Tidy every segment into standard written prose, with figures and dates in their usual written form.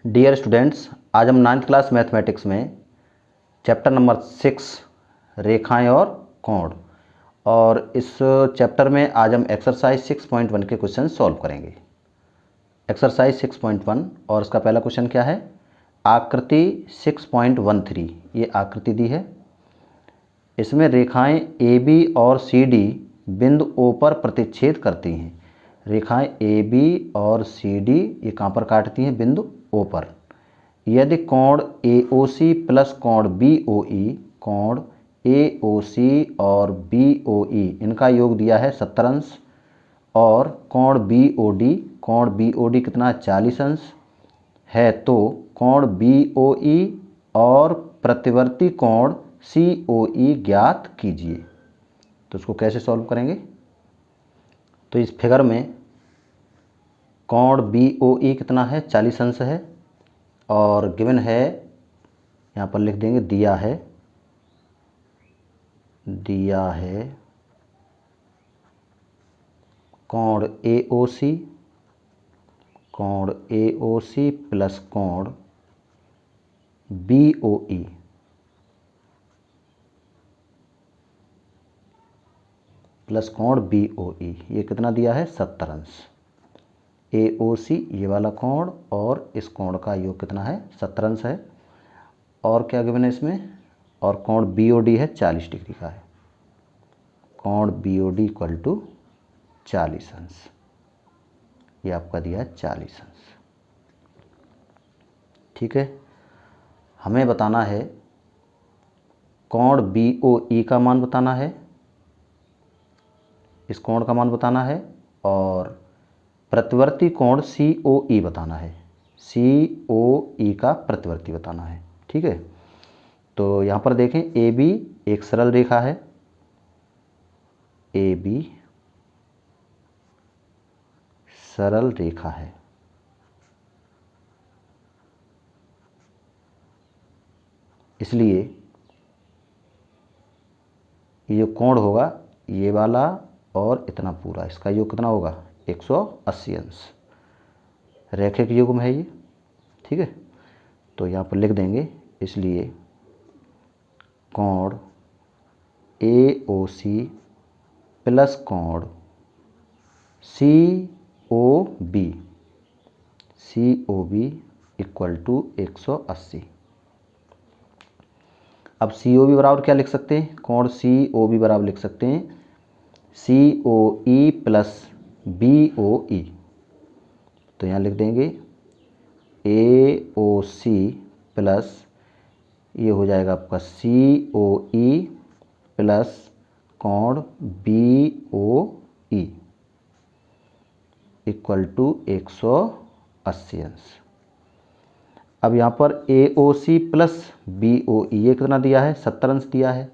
Dear students, आज हम 9th class mathematics में चैप्टर नंबर 6 रेखाएं और कोण और इस चैप्टर में आज हम एक्सरसाइज 6.1 के क्वेश्चन सॉल्व करेंगे। एक्सरसाइज 6.1 और इसका पहला क्वेश्चन क्या है? आकृति 6.13। ये आकृति दी है, इसमें रेखाएं ए बी और सी डी बिंदु ओ पर प्रतिच्छेद करती हैं। रेखाएं ए बी और सी डी ये कहाँ पर काटती हैं? बिंदु ओ पर। यदि कोण ए ओ सी प्लस कोण बी ओ ई, कोण ए ओ सी और बी ओ ई इनका योग दिया है 70 अंश, और कोण बी ओ डी कितना 40 अंश है, तो कोण बी ओ ई और प्रतिवर्ती कोण सी ओ ई ज्ञात कीजिए। तो इसको कैसे सॉल्व करेंगे? तो इस फिगर में कोण बी ओ ई कितना है? 40 अंश है, और गिवन है, यहाँ पर लिख देंगे दिया है कोण ए ओ सी प्लस कोण बी ओ ई प्लस कोण बी ओ ई ये कितना दिया है? 70 अंश। ए ओ सी ये वाला कोण और इस कोण का योग कितना है? 70 अंश है। और क्या गिवन है इसमें? और कोण बी ओ डी है 40 डिग्री का है। कोण B O D equal to 40 अंश, ये आपका दिया है 40 अंश। ठीक है, हमें बताना है कोण बी ओ ई का मान बताना है, इस कोण का मान बताना है, और प्रतिवर्ती कोण सी ओ ई बताना है। सी ओ ई का प्रतिवर्ती बताना है। ठीक है, तो यहाँ पर देखें ए बी एक सरल रेखा है, ए बी सरल रेखा है, इसलिए ये जो कोण होगा ये वाला और इतना पूरा, इसका योग कितना होगा? 180 अंश। रैखिक युग्म है ये। ठीक है, तो यहाँ पर लिख देंगे, इसलिए कोण ए ओ सी प्लस कोण सी ओ बी इक्वल टू 180। अब सी ओ बी बराबर क्या लिख सकते हैं? कोण सी ओ बी बराबर लिख सकते हैं सी O E plus B O ई। तो यहाँ लिख देंगे ए ओ सी प्लस ये हो जाएगा आपका सी ओ ई प्लस कोण B O E equal to 180 अंश। अब यहाँ पर ए ओ सी प्लस बी ओ ई ये कितना दिया है? 70 अंश दिया है।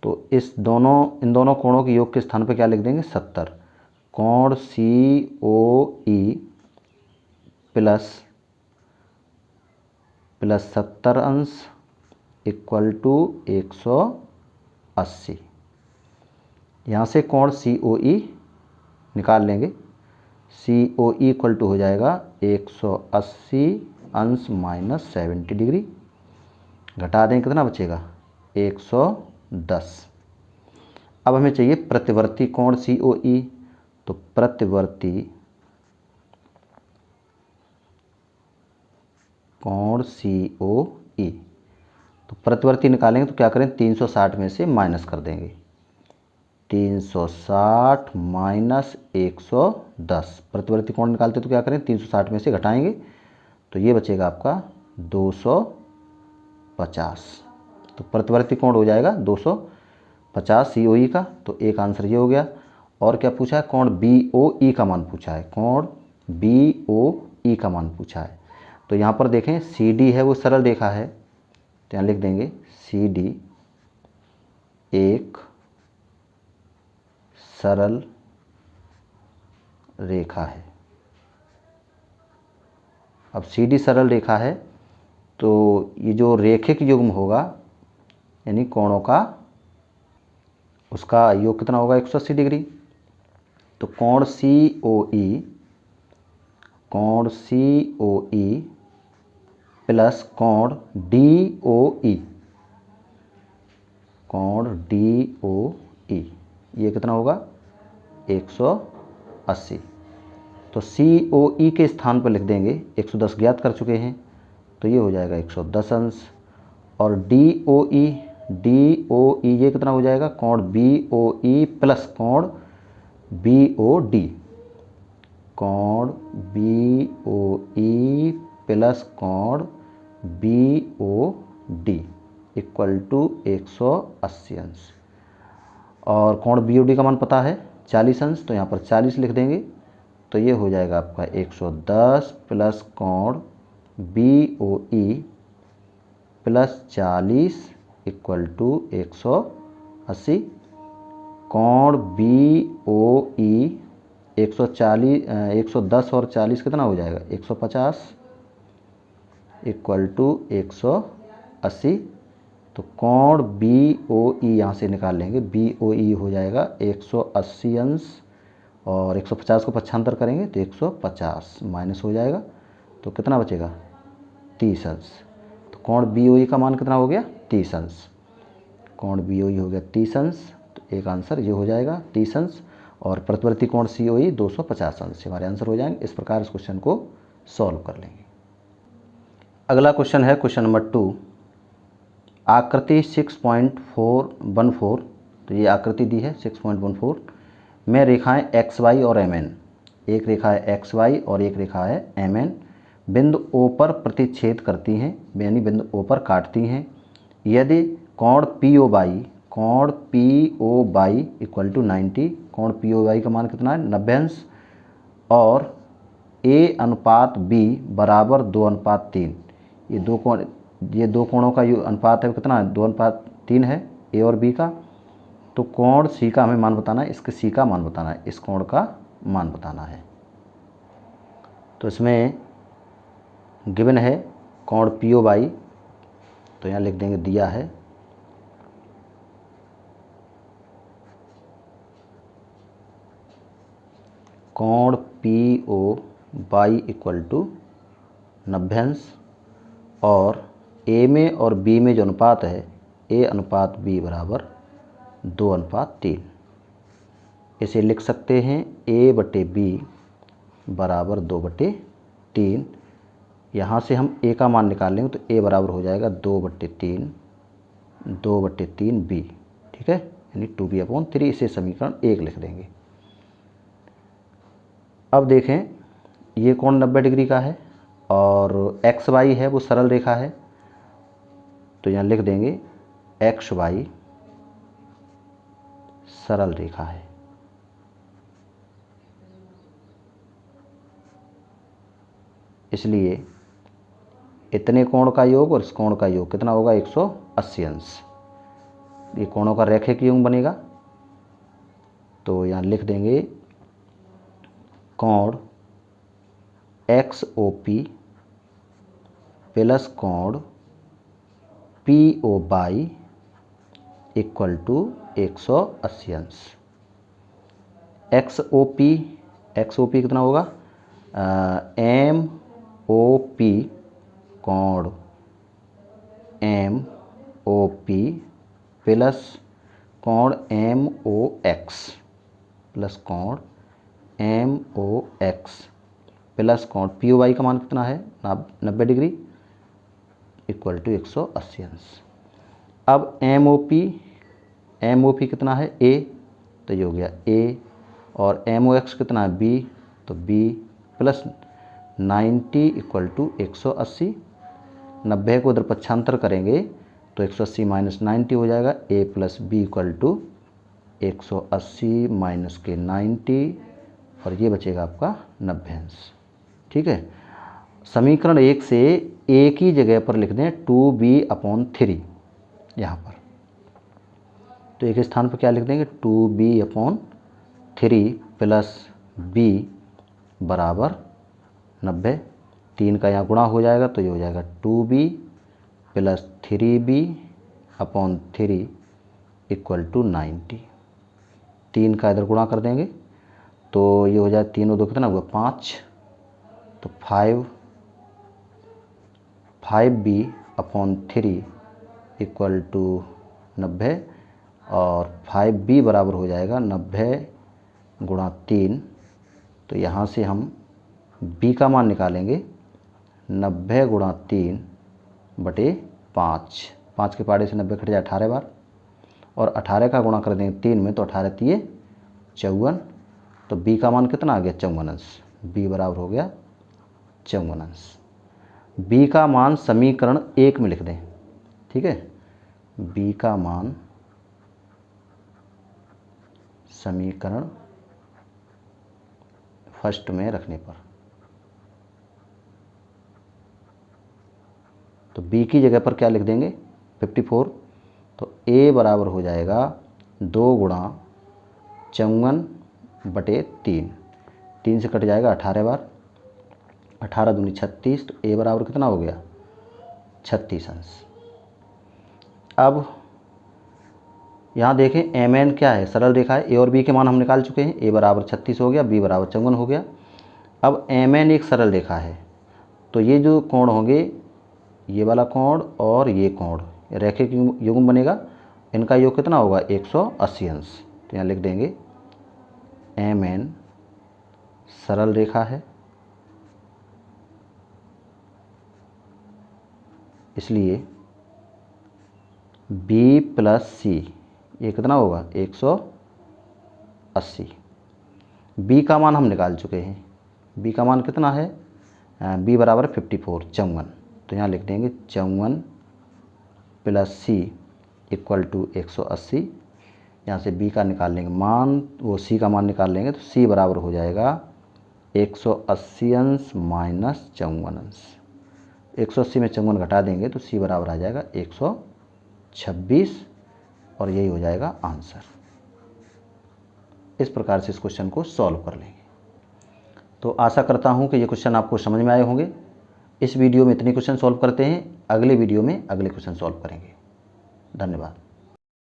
तो इन दोनों कोणों के योग के स्थान पर क्या लिख देंगे? 70। कोण सी ओ ई प्लस 70 अंश इक्वल टू 180। यहाँ से कोण सी ओ ई निकाल लेंगे। सी ओ ई इक्वल टू हो जाएगा 180 अंश माइनस 70 डिग्री। घटा दें, कितना बचेगा? 110। अब हमें चाहिए प्रतिवर्ती कोण सी ओ ई, तो प्रतिवर्ती कोण सी ओ ई, तो प्रतिवर्ती निकालेंगे तो क्या करें? 360 में से माइनस कर देंगे। 360 माइनस 110, प्रतिवर्ती कोण निकालते तो क्या करें? 360 में से घटाएंगे तो ये बचेगा आपका 250। तो प्रतिवर्ती कोण हो जाएगा 250 सी ओ ई का। तो एक आंसर ये हो गया। और क्या पूछा है? कोण बी ओ ई का मान पूछा है। कोण बी ओ ई का मान पूछा है। तो यहाँ पर देखें सी डी है वो सरल रेखा है, तो यहाँ लिख देंगे सी डी एक सरल रेखा है। अब सी डी सरल रेखा है, तो ये जो रेखिक युग्म होगा यानी कोणों का, उसका योग कितना होगा? 180 डिग्री। तो कोण सी ओ ई प्लस कोण डी ओ ई, कोण डी ओ ई, ये कितना होगा 180। तो सी ओ ई के स्थान पर लिख देंगे, 110 ज्ञात कर चुके हैं तो ये हो जाएगा 110 अंश। और डी ओ ई ये कितना हो जाएगा कोण बी ओ ई प्लस कोण बी ओ डी, कोण बी ओ ई प्लस कोण B O D equal to 180 अंश। और कोण बी ओ डी का मान पता है 40 अंश, तो यहाँ पर 40 लिख देंगे तो ये हो जाएगा आपका 110 प्लस कोण B O E plus 40 equal to 180। कोण बी ओ ई 110 और 40 कितना हो जाएगा 150 इक्वल टू 180। तो कोण बी ओ ई यहाँ से निकाल लेंगे, बी ओ ई हो जाएगा 180 अंश और 150 को पक्षांतर करेंगे तो 150 माइनस हो जाएगा तो कितना बचेगा 30 अंश। तो कोण बी ओ ई का मान कितना हो गया 30 अंश, कोण बी ओ ई हो गया 30 अंश, तो एक आंसर ये हो जाएगा 30 अंश। और प्रतिवर्ती कोण सी ओ ई 250 अंश, हमारे आंसर हो जाएंगे। इस प्रकार इस क्वेश्चन को सॉल्व कर लेंगे। अगला क्वेश्चन है क्वेश्चन नंबर 2, आकृति 6.414, तो ये आकृति दी है 6.14 में रेखाएं एक्स वाई और एम एन, एक रेखा है एक्स वाई और एक रेखा है एम एन, बिंदु ओ पर प्रतिच्छेद करती हैं, यानी बिंदु ओ पर काटती हैं। यदि कोण P O Y equal to 90, कोण पी ओ बाई का मान कितना है 90 अंश, और ए अनुपात बी बराबर 2:3, ये दो कोणों का अनुपात है कितना है 2:3 है ए और बी का। तो कोण सी का हमें मान बताना है, इसके सी का मान बताना है, इस कोण का मान बताना है। तो इसमें गिवन है कोण पी ओ बाई, तो यहाँ लिख देंगे दिया है कोण P O Y equal to 90 अंश, और ए में और बी में जो अनुपात है ए अनुपात बी बराबर 2:3। इसे लिख सकते हैं ए बटे बी बराबर 2/3। यहाँ से हम ए का मान निकाल लेंगे तो ए बराबर हो जाएगा 2/3 बी, ठीक है, यानी 2b/3। इसे समीकरण 1 लिख देंगे। अब देखें ये कोण 90 डिग्री का है और एक्स वाई है वो सरल रेखा है, तो यहाँ लिख देंगे एक्स वाई सरल रेखा है। इसलिए इतने कोण का योग और इस कोण का योग कितना होगा 180 अंश। ये कोणों का रैखिक योग बनेगा, तो यहाँ लिख देंगे कोण एक्स ओ पी प्लस कोण P O Y equal to 180 अंश। एक्स ओ पी कितना होगा एम ओ पी, कोण एम ओ पी प्लस कोण एम ओ एक्स, प्लस कोण एम ओ एक्स प्लस कोण पी ओ वाई का मान कितना है 90 डिग्री इक्वल टू 180 अंश। अब एम ओ पी कितना है ए, तो ये हो गया ए, और एम ओ एक्स कितना है बी, तो बी प्लस 90 इक्वल टू 180। 90 को उधर पक्षांतर करेंगे तो 180 माइनस 90 हो जाएगा, A plus B equal to 180 minus के 90, और ये बचेगा आपका 90 अंश, ठीक है। समीकरण 1 से ए की जगह पर लिख दें 2b/3 यहाँ पर, तो एक स्थान पर क्या लिख देंगे 2b/3 प्लस b बराबर 90, 3 का यहाँ गुणा हो जाएगा तो ये हो जाएगा 2b plus 3b/3 equal to 90। 3 का इधर गुणा कर देंगे तो ये हो जाए 3 और 2 कितना हुआ 5, तो 5b/3 इक्वल टू 90 और 5b बराबर हो जाएगा 90 गुणा 3। तो यहाँ से हम b का मान निकालेंगे 90 गुणा 3 बटे 5। 5 के पाड़े से 90 कट जाए 18 बार, और 18 का गुणा कर देंगे 3 में तो 18 तिये 54। तो b का मान कितना आ गया 54 अंश। b बराबर हो गया 54 अंश। b का मान समीकरण 1 में लिख दें, ठीक है। b का मान समीकरण फर्स्ट में रखने पर, तो b की जगह पर क्या लिख देंगे 54। तो a बराबर हो जाएगा 2 गुणा 54/3। 3 से कट जाएगा 18 बार, 18 दूनी 36। तो a बराबर कितना हो गया 36 अंश। अब यहाँ देखें mn क्या है, सरल रेखा है। a और b के मान हम निकाल चुके हैं। a बराबर 36 हो गया, b बराबर 54 हो गया। अब mn एक सरल रेखा है, तो ये जो कोण होंगे, ये वाला कोण और ये कोण रैखिक युग्म बनेगा। इनका योग कितना होगा 180 अंश। तो यहाँ लिख देंगे mn सरल रेखा है, इसलिए b प्लस c ये कितना होगा 180। b का मान हम निकाल चुके हैं। b का मान कितना है, b बराबर 54 54। तो यहाँ लिख देंगे 54 प्लस c इक्वल टू 180। यहाँ से b का निकाल लेंगे मान, वो c का मान निकाल लेंगे तो c बराबर हो जाएगा 180 अंश माइनस 54 अंश। 180 में 54 घटा देंगे तो c बराबर आ जाएगा 126, और यही हो जाएगा आंसर। इस प्रकार से इस क्वेश्चन को सॉल्व कर लेंगे। तो आशा करता हूँ कि ये क्वेश्चन आपको समझ में आए होंगे। इस वीडियो में इतने क्वेश्चन सॉल्व करते हैं, अगले वीडियो में अगले क्वेश्चन सॉल्व करेंगे। धन्यवाद।